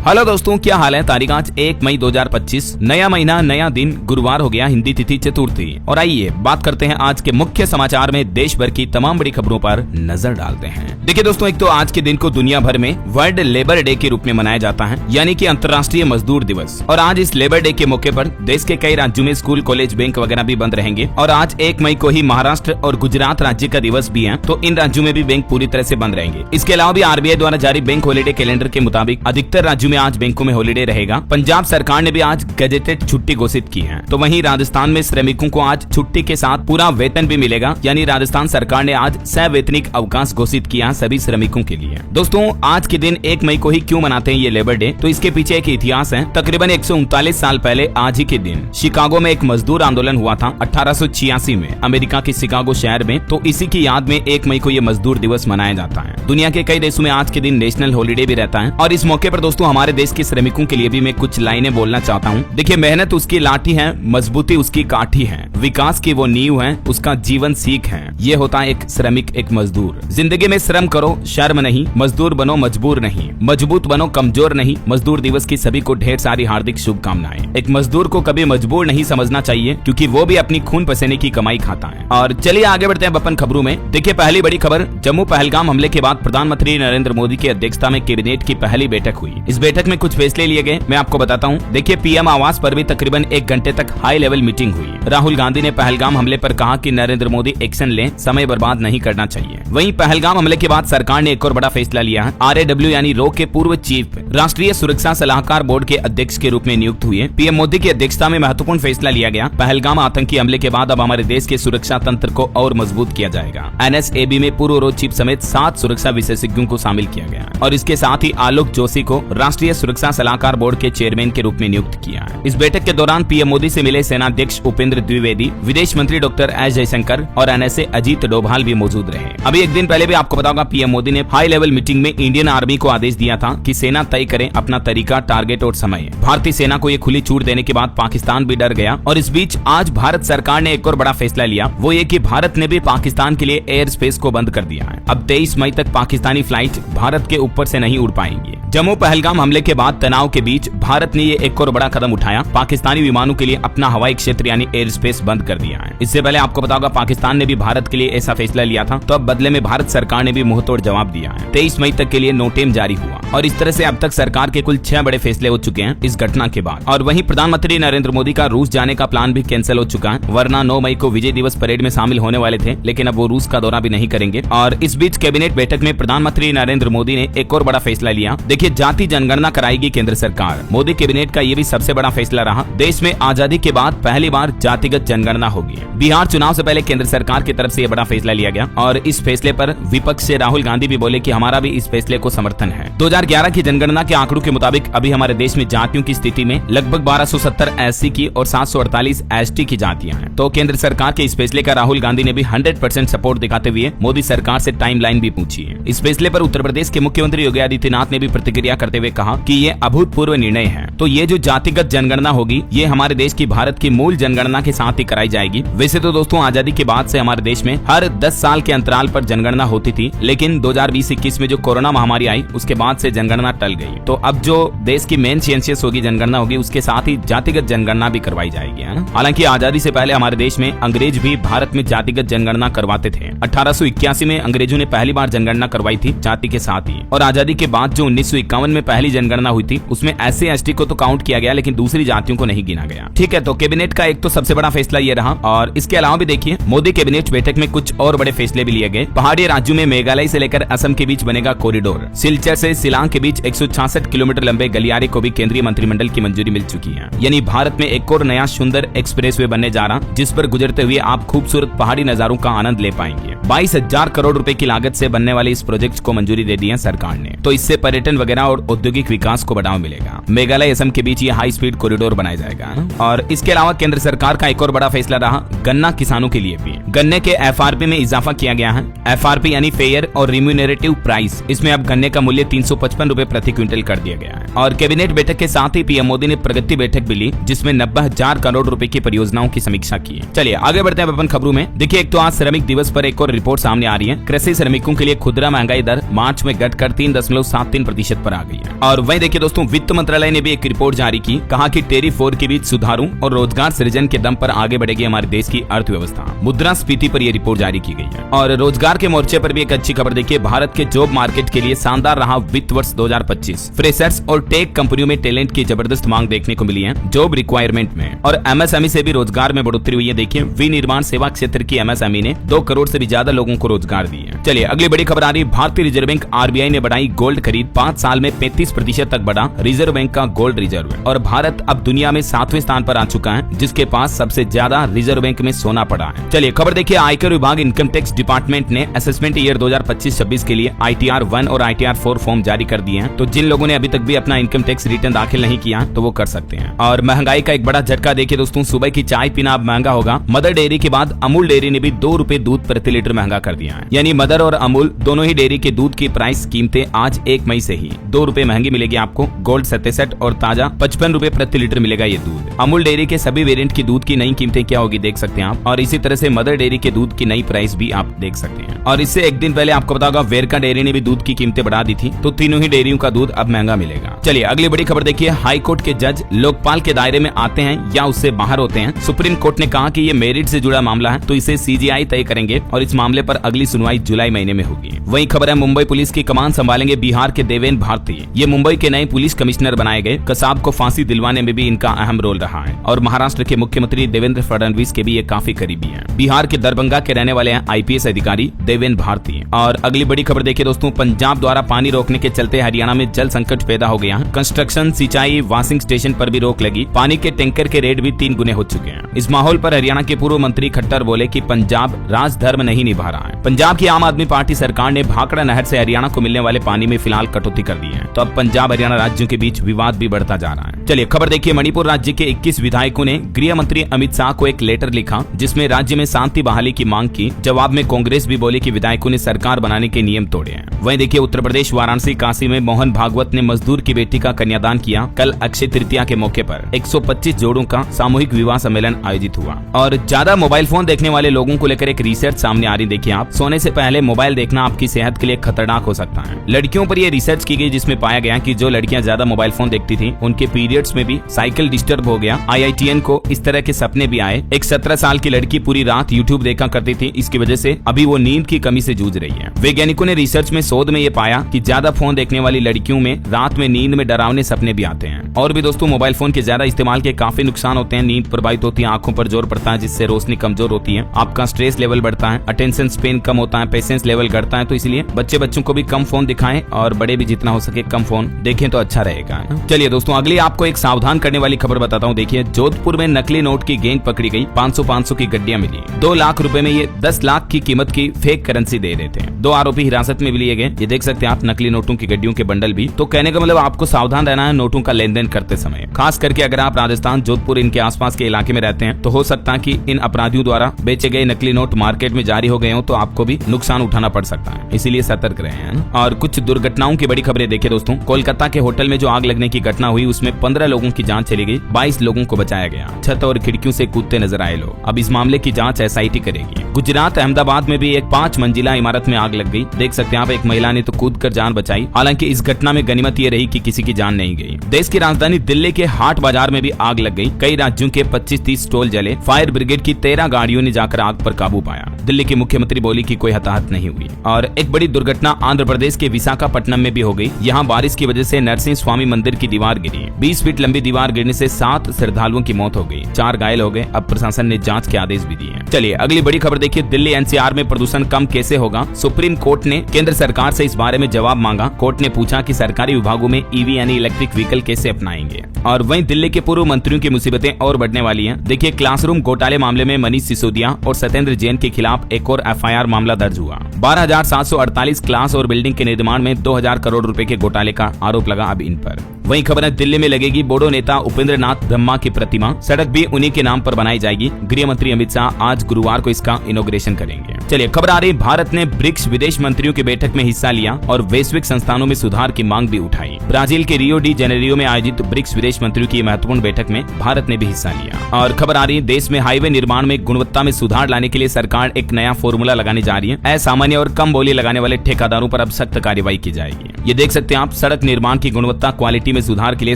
Hello दोस्तों, क्या हाल है। तारीख आज 1 मई 2025, नया महीना नया दिन, गुरुवार हो गया, हिंदी तिथि चतुर्थी। और आइए बात करते हैं आज के मुख्य समाचार में देश भर की तमाम बड़ी खबरों पर नजर डालते हैं। देखिए दोस्तों, एक तो आज के दिन को दुनिया भर में वर्ल्ड लेबर डे के रूप में मनाया जाता है, यानी कि अंतर्राष्ट्रीय मजदूर दिवस। और आज इस लेबर डे के मौके पर देश के कई राज्यों में स्कूल, कॉलेज, बैंक वगैरह भी बंद रहेंगे। और आज 1 मई को ही महाराष्ट्र और गुजरात राज्य का दिवस भी है, तो इन राज्यों में भी बैंक पूरी तरह से बंद रहेंगे। इसके अलावा भी आरबीआई द्वारा जारी बैंक हॉलीडे कैलेंडर के मुताबिक अधिकतर राज्यों में आज बैंकों में हॉलीडे रहेगा। पंजाब सरकार ने भी आज गजेटेड छुट्टी घोषित की है। तो वहीं राजस्थान में श्रमिकों को आज छुट्टी के साथ पूरा वेतन भी मिलेगा, यानी राजस्थान सरकार ने आज सवैतनिक अवकाश घोषित किया सभी श्रमिकों के लिए। दोस्तों, आज के दिन 1 मई को ही क्यों मनाते हैं ये लेबर डे, तो इसके पीछे एक इतिहास है। तकरीबन 139 साल पहले आज ही के दिन शिकागो में एक मजदूर आंदोलन हुआ था 1886 में अमेरिका के शिकागो शहर में। तो इसी की याद में 1 मई को ये मजदूर दिवस मनाया जाता है। दुनिया के कई देशों में आज के दिन नेशनल हॉलीडे भी रहता है। और इस मौके पर दोस्तों हमारे देश के श्रमिकों के लिए भी मैं कुछ लाइनें बोलना चाहता हूँ। देखिए, मेहनत उसकी लाठी है, मजबूती उसकी काठी है, विकास की वो नींव है, उसका जीवन सीख है। ये होता है एक श्रमिक, एक मजदूर। जिंदगी में श्रम करो, शर्म नहीं, मजदूर बनो, मजबूर नहीं, मजबूत बनो, कमजोर नहीं। मजदूर दिवस की सभी को ढेर सारी हार्दिक शुभकामनाएं। एक मजदूर को कभी मजबूर नहीं समझना चाहिए, क्योंकि वो भी अपनी खून पसीने की कमाई खाता है। और चलिए आगे बढ़ते हैं अपन खबरों में। देखिए, पहली बड़ी खबर, जम्मू पहलगाम हमले के बाद प्रधानमंत्री नरेंद्र मोदी की अध्यक्षता में कैबिनेट की पहली बैठक हुई। इस बैठक में कुछ फैसले लिए गए, मैं आपको बताता हूँ। देखिए, पीएम आवास पर भी तकरीबन 1 घंटे तक हाई लेवल मीटिंग हुई। राहुल गांधी ने पहलगाम हमले पर कहा कि नरेंद्र मोदी एक्शन लें, समय बर्बाद नहीं करना चाहिए। वहीं पहलगाम हमले के बाद सरकार ने एक और बड़ा फैसला लिया है। RAW यानी रो के पूर्व चीफ राष्ट्रीय सुरक्षा सलाहकार बोर्ड के अध्यक्ष के रूप में नियुक्त हुए। पीएम मोदी की अध्यक्षता में महत्वपूर्ण फैसला लिया गया। पहलगाम आतंकी हमले के बाद अब हमारे देश के सुरक्षा तंत्र को और मजबूत किया जाएगा। NSAB में पूर्व रो चीफ समेत 7 सुरक्षा विशेषज्ञों को शामिल किया गया और इसके साथ ही आलोक जोशी को राष्ट्रीय सुरक्षा सलाहकार बोर्ड के चेयरमैन के रूप में नियुक्त किया है। इस बैठक के दौरान पीएम मोदी से मिले सेनाध्यक्ष उपेंद्र द्विवेदी, विदेश मंत्री डॉक्टर एस जयशंकर और NSA अजीत डोभाल भी मौजूद रहे। अभी एक दिन पहले भी आपको बताऊंगा, पीएम मोदी ने हाई लेवल मीटिंग में इंडियन आर्मी को आदेश दिया था कि सेना तय करे अपना तरीका, टारगेट और समय। भारतीय सेना को ये खुली छूट देने के बाद पाकिस्तान भी डर गया। और इस बीच आज भारत सरकार ने एक और बड़ा फैसला लिया, वो ये कि भारत ने भी पाकिस्तान के लिए एयर स्पेस को बंद कर दिया है। अब 23 मई तक पाकिस्तानी फ्लाइट भारत के ऊपर से नहीं उड़ पाएंगी। जम्मू पहलगाम हमले के बाद तनाव के बीच भारत ने ये एक और बड़ा कदम उठाया, पाकिस्तानी विमानों के लिए अपना हवाई क्षेत्र यानी एयर स्पेस बंद कर दिया है। इससे पहले आपको बताऊंगा, पाकिस्तान ने भी भारत के लिए ऐसा फैसला लिया था, तो अब बदले में भारत सरकार ने भी मुंहतोड़ जवाब दिया है। 23 मई तक के लिए नोटिम जारी हुआ और इस तरह से अब तक सरकार के कुल 6 बड़े फैसले हो चुके हैं इस घटना के बाद। और वहीं प्रधानमंत्री नरेंद्र मोदी का रूस जाने का प्लान भी कैंसिल हो चुका है, वरना 9 मई को विजय दिवस परेड में शामिल होने वाले थे, लेकिन अब वो रूस का दौरा भी नहीं करेंगे। और इस बीच कैबिनेट बैठक में प्रधानमंत्री नरेंद्र मोदी ने एक और बड़ा फैसला लिया। देखिए, जाति जनगणना कराएगी केंद्र सरकार। मोदी कैबिनेट का ये भी सबसे बड़ा फैसला रहा। देश में आजादी के बाद पहली बार जातिगत जनगणना होगी। बिहार चुनाव से पहले केंद्र सरकार की तरफ से यह बड़ा फैसला लिया गया और इस फैसले पर विपक्ष से राहुल गांधी भी बोले कि हमारा भी इस फैसले को समर्थन है। 2011 की जनगणना के आंकड़ों के मुताबिक अभी हमारे देश में जातियों की स्थिति में लगभग 1270 SC की और 748 ST की जातियां हैं। तो केंद्र सरकार के इस फैसले का राहुल गांधी ने भी 100% सपोर्ट दिखाते हुए मोदी सरकार से टाइमलाइन भी पूछी है। इस फैसले पर उत्तर प्रदेश के मुख्यमंत्री योगी आदित्यनाथ ने भी प्रतिक्रिया करते हुए कहा कि ये अभूतपूर्व निर्णय है। तो ये जो जातिगत जनगणना होगी, ये हमारे देश की भारत की मूल जनगणना के साथ ही कराई जाएगी। वैसे तो दोस्तों आजादी के बाद से हमारे देश में हर 10 साल के अंतराल पर जनगणना होती थी, लेकिन 2020-21 में जो कोरोना महामारी आई उसके बाद से जनगणना टल गई। तो अब जो देश की मेन सेंसस होगी, जनगणना होगी, उसके साथ ही जातिगत जनगणना भी करवाई जाएगी, है ना। हालांकि आजादी से पहले हमारे देश में अंग्रेज भी भारत में जातिगत जनगणना करवाते थे। 1881 में अंग्रेजों ने पहली बार जनगणना करवाई थी जाति के साथ ही। और आजादी के बाद जो 1951 में पहली जनगणना हुई थी, उसमें SC ST को तो काउंट किया गया, लेकिन दूसरी जातियों को नहीं गिना गया। ठीक है, तो कैबिनेट का एक तो सबसे बड़ा फैसला ये रहा। और इसके अलावा भी देखिए, मोदी कैबिनेट बैठक में कुछ और बड़े फैसले भी लिए गए। पहाड़ी राज्यों में मेघालय से लेकर असम के बीच बनेगा कॉरिडोर। सिलचर से शिलांग के बीच 166 किलोमीटर लंबे गलियारे को भी केंद्रीय मंत्रिमंडल की मंजूरी मिल चुकी है। यानी भारत में एक और नया सुंदर एक्सप्रेसवे बनने जा रहा, जिस पर गुजरते हुए आप खूबसूरत पहाड़ी नजारों का आनंद ले पाएंगे। 22,000 करोड़ रुपए की लागत से बनने वाले इस प्रोजेक्ट को मंजूरी दे दी है सरकार ने। तो इससे पर्यटन वगैरह और औद्योगिक विकास को बढ़ावा मिलेगा। मेघालय असम के बीच ये हाई स्पीड कॉरिडोर बनाया जाएगा। और इसके अलावा केंद्र सरकार का एक और बड़ा फैसला रहा गन्ना किसानों के लिए भी। गन्ने के FRP में इजाफा किया गया है। FRP यानी फेयर और रिम्यूनरेटिव प्राइस, इसमें अब गन्ने का मूल्य 355 रुपए प्रति क्विंटल कर दिया गया है। और कैबिनेट बैठक के साथ ही पीएम मोदी ने प्रगति बैठक भी ली, जिसमें 90,000 करोड़ रुपए की परियोजनाओं की समीक्षा की। चलिए आगे बढ़ते हैं अपन खबरों में। देखिए, एक तो आज श्रमिक दिवस पर एक और रिपोर्ट सामने आ रही है। कृषि श्रमिकों के लिए खुदरा महंगाई दर मार्च में घटकर 3.73% पर आ गई है। और और वहीं देखिए दोस्तों, वित्त मंत्रालय ने भी एक रिपोर्ट जारी की, कहा कि टैरिफ वॉर के बीच सुधारों और रोजगार सृजन के दम पर आगे बढ़ेगी हमारे देश की अर्थव्यवस्था। मुद्रास्फीति पर यह रिपोर्ट जारी की गई है। और रोजगार के मोर्चे पर भी एक अच्छी खबर देखिए, भारत के जॉब मार्केट के लिए शानदार रहा वित्त वर्ष 2025। फ्रेशर्स और टेक कंपनियों में टैलेंट की जबरदस्त मांग देखने को मिली है जॉब रिक्वायरमेंट में। और एमएसएमई से भी रोजगार में बढ़ोतरी हुई है। देखिए, विनिर्माण सेवा क्षेत्र की एमएसएमई ने 2 करोड़ से भी ज्यादा लोगों को रोजगार दिए है। चलिए अगली बड़ी खबर आ रही, भारतीय रिजर्व बैंक आरबीआई ने बढ़ाई गोल्ड खरीद, 5 साल में 35% तक बढ़ा रिजर्व बैंक का गोल्ड रिजर्व। और भारत अब दुनिया में 7वें स्थान पर आ चुका है, जिसके पास सबसे ज्यादा रिजर्व बैंक में सोना पड़ा है। चलिए खबर देखिए, आयकर विभाग इनकम टैक्स डिपार्टमेंट ने असेसमेंट ईयर 2025-26 के लिए ITR 1 और ITR 4 फॉर्म जारी कर दिए हैं। तो जिन लोगों ने अभी तक भी अपना इनकम टैक्स रिटर्न दाखिल नहीं किया तो वो कर सकते हैं। और महंगाई का एक बड़ा झटका देखिए दोस्तों, सुबह की चाय पीना अब महंगा होगा। मदर डेयरी के बाद अमूल डेयरी ने भी 2 रुपए दूध प्रति लीटर महंगा कर दिया है। यानी मदर और अमूल दोनों ही डेयरी के दूध की प्राइस कीमतें आज 1 मई से ही 2 रुपए महंगी मिलेगी आपको। गोल्ड 67 और ताजा 55 रुपए प्रति लीटर मिलेगा ये दूध। अमूल डेयरी के सभी वेरिएंट की दूध की नई कीमतें क्या होगी देख सकते हैं आप। और इसी तरह से मदर डेयरी के दूध की नई प्राइस भी आप देख सकते हैं। और इससे एक दिन पहले आपको पता होगा वेरका डेयरी ने भी दूध की कीमतें बढ़ा दी थी। तो तीनों ही डेयरियों का दूध अब महंगा मिलेगा। चलिए अगली बड़ी खबर देखिए, हाई कोर्ट के जज लोकपाल के दायरे में आते हैं या उससे बाहर होते हैं। सुप्रीम कोर्ट ने कहा कि ये मेरिट से जुड़ा मामला है, तो इसे CJI तय करेंगे और इस मामले पर अगली सुनवाई जुलाई महीने में होगी। वही खबर है, मुंबई पुलिस की कमान संभालेंगे बिहार के देवेन भारती। ये मुंबई के नए पुलिस कमिश्नर बनाए गए। कसाब को फांसी दिलवाने में भी इनका अहम रोल रहा है। और महाराष्ट्र के मुख्यमंत्री देवेंद्र फडणवीस के भी ये काफी करीबी हैं। बिहार के दरभंगा के रहने वाले हैं IPS अधिकारी देवेन भारती। और अगली बड़ी खबर देखिए दोस्तों, पंजाब द्वारा पानी रोकने के चलते हरियाणा में जल संकट पैदा हो गया है। कंस्ट्रक्शन, सिंचाई, वॉशिंग स्टेशन पर भी रोक लगी। पानी के टैंकर के रेट भी 3 गुने हो चुके हैं। इस माहौल पर हरियाणा के पूर्व मंत्री खट्टर बोले कि पंजाब राजधर्म नहीं निभा रहा है। पंजाब की आम आदमी पार्टी सरकार ने भाखड़ा नहर से हरियाणा को मिलने वाले पानी में फिलहाल कटौती कर दी है। तो अब पंजाब हरियाणा राज्यों के बीच विवाद भी बढ़ता जा रहा है। चलिए खबर देखिए, मणिपुर राज्य के 21 विधायकों ने गृह मंत्री अमित शाह को एक लेटर लिखा, जिसमें राज्य में शांति बहाली की मांग की। जवाब में कांग्रेस भी बोली कि विधायकों ने सरकार बनाने के नियम तोड़े हैं। वहीं देखिए, उत्तर प्रदेश वाराणसी काशी में मोहन भागवत ने मजदूर की बेटी का कन्यादान किया। कल अक्षय तृतीया के मौके पर 125 जोड़ों का सामूहिक विवाह सम्मेलन आयोजित हुआ। और ज्यादा मोबाइल फोन देखने वाले लोगों को लेकर एक रिसर्च सामने आ रही। देखिए आप, सोने से पहले मोबाइल देखना आपकी सेहत के लिए खतरनाक हो सकता है। लड़कियों पर यह रिसर्च की गई, जिसमें पाया गया कि जो लड़कियां ज्यादा मोबाइल फोन देखती थी उनके पीरियड्स में भी साइकिल डिस्टर्ब हो गया। IITN को इस तरह के सपने भी आए। एक 17 साल की लड़की पूरी रात यूट्यूब देखा करती थी। इसकी वजह से अभी वो नींद की कमी से जूझ रही है। वैज्ञानिकों ने रिसर्च में शोध में ये पाया कि ज्यादा फोन देखने वाली लड़कियों में रात में नींद में डरावने सपने भी आते हैं। और भी दोस्तों, मोबाइल फोन के ज्यादा इस्तेमाल के काफी नुकसान होते हैं। नींद प्रभावित होती है, आंखों पर जोर पड़ता है, जिससे रोशनी कमजोर होती है, आपका स्ट्रेस लेवल बढ़ता है, अटेंशन स्पेन कम होता है, पेशेंस लेवल घटता है। तो इसलिए बच्चों को भी कम फोन दिखाएं और बड़े भी जितना हो सके कम फोन देखें तो अच्छा रहेगा। चलिए दोस्तों, अगली आपको एक सावधान करने वाली खबर बताता हूँ। देखिए, जोधपुर में नकली नोट की गैंग पकड़ी गई। 500 की गड्डियां मिली। 2 लाख रुपए में ये 10 लाख की कीमत की फेक करेंसी दे रहे थे। 2 आरोपी हिरासत में भी लिए गए। ये देख सकते हैं आप, नकली नोटों की गड्डियों के बंडल भी। तो कहने का मतलब आपको सावधान रहना है नोटों का लेन देन करते समय। खास करके अगर आप राजस्थान, जोधपुर, इनके आसपास के इलाके में रहते हैं तो हो सकता है कि इन अपराधियों द्वारा बेचे गए नकली नोट मार्केट में जारी हो गए हो, तो आपको भी नुकसान उठाना पड़ सकता है। इसीलिए सतर्क रहे हैं। और कुछ दुर्घटनाओं की बड़ी खबरें देखिए दोस्तों। कोलकाता के होटल में जो आग लगने की घटना हुई, उसमें 15 लोगों की जान चली गई, 22 लोगों को बचाया गया। छत और खिड़कियों से कूदते नजर आए लोग। अब इस मामले की जांच SIT करेगी। गुजरात अहमदाबाद में भी एक 5 मंजिला इमारत में आग लग गई। देख सकते हैं आप, एक महिला ने तो कूदकर जान बचाई। हालांकि इस घटना में गनीमत ये रही कि किसी की जान नहीं गई। देश की राजधानी दिल्ली के हाट बाजार में भी आग लग गई। कई राज्यों के 25-30 स्टॉल जले। फायर ब्रिगेड की 13 गाड़ियों ने जाकर आग पर काबू पाया। दिल्ली की मुख्यमंत्री बोली कि कोई हताहत नहीं हुई। और एक बड़ी दुर्घटना आंध्र प्रदेश के विशाखापट्टनम में भी हो गई। यहाँ बारिश की वजह से नरसिंह स्वामी मंदिर की दीवार गिरी। 20 फीट लंबी दीवार गिरने से 7 श्रद्धालुओं की मौत हो गई, 4 घायल हो गए। अब प्रशासन ने जांच के आदेश भी दिए। चलिए अगली बड़ी खबर देखिए, दिल्ली NCR में प्रदूषण कम कैसे होगा। सुप्रीम कोर्ट ने केंद्र सरकार से इस बारे में जवाब मांगा। कोर्ट ने पूछा कि सरकारी विभागों में EV यानी इलेक्ट्रिक व्हीकल कैसे अपनाएंगे। और वहीं दिल्ली के पूर्व मंत्रियों की मुसीबतें और बढ़ने वाली हैं। देखिए, क्लासरूम घोटाले मामले में मनीष सिसोदिया और सत्येंद्र जैन के खिलाफ एक और FIR मामला दर्ज हुआ। 12,748 क्लास और बिल्डिंग के निर्माण में 2,000 करोड़ रुपए के घोटाले का आरोप लगा अब इन पर। वहीं खबर है दिल्ली में लगेगी बोडो नेता उपेंद्र नाथ ब्रह्मा की प्रतिमा, सड़क भी उन्हीं के नाम पर बनाई जाएगी। गृह मंत्री अमित शाह आज गुरुवार को इसका इनॉग्रेशन करेंगे। चलिए खबर आ रही, भारत ने ब्रिक्स विदेश मंत्रियों की बैठक में हिस्सा लिया और वैश्विक संस्थानों में सुधार की मांग भी उठाई। ब्राजील के रियो डी जेनेरियो में आयोजित ब्रिक्स विदेश मंत्रियों की महत्वपूर्ण बैठक में भारत ने भी हिस्सा लिया। और खबर आ रही है, देश में हाईवे निर्माण में गुणवत्ता में सुधार लाने के लिए सरकार एक नया फॉर्मूला लगाने जा रही है। असामान्य और कम बोली लगाने वाले ठेकेदारों पर अब सख्त कार्रवाई की जाएगी। ये देख सकते हैं आप, सड़क निर्माण की गुणवत्ता क्वालिटी में सुधार के लिए